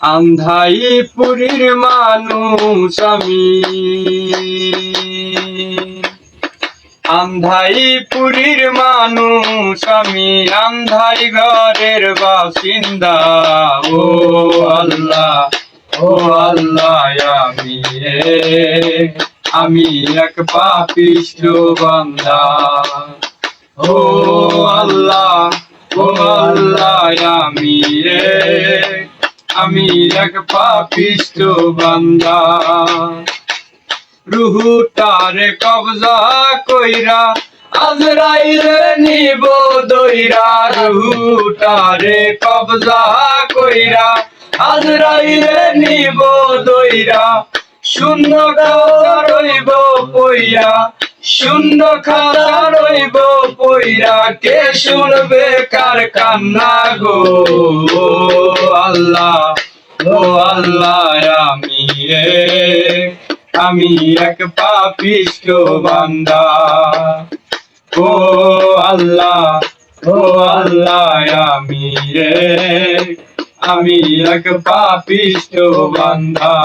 আন্ধাইপুরীর মানুষ আমি, আন্ধাইপুরীর মানুষ আমি, আন্ধাই ঘরের বাসিন্দা। ও আল্লাহ, ও আল্লাহ, আমি এক পাপিষ্ঠ বান্দা। ও আল্লাহ, ও আল্লাহ, আমি এক পাপিষ্ঠ বান্দা। রুহুটারে কবজা কইরা আজরাইলে নিব দইরা। রুহুটারে কবজা কইরা আজরাইলে নিব দইরা। শূন্য খাতা রইব পইরা, শূন্য খাতা রইব পইরা। কে শুনবে কার কান্না গো? ও আল্লাহ, ও আল্লাহ, আমি এক পাপিষ্ঠ বান্দা। ও আল্লাহ, ও আল্লাহ, আমি এক পাপিষ্ঠ বান্দা।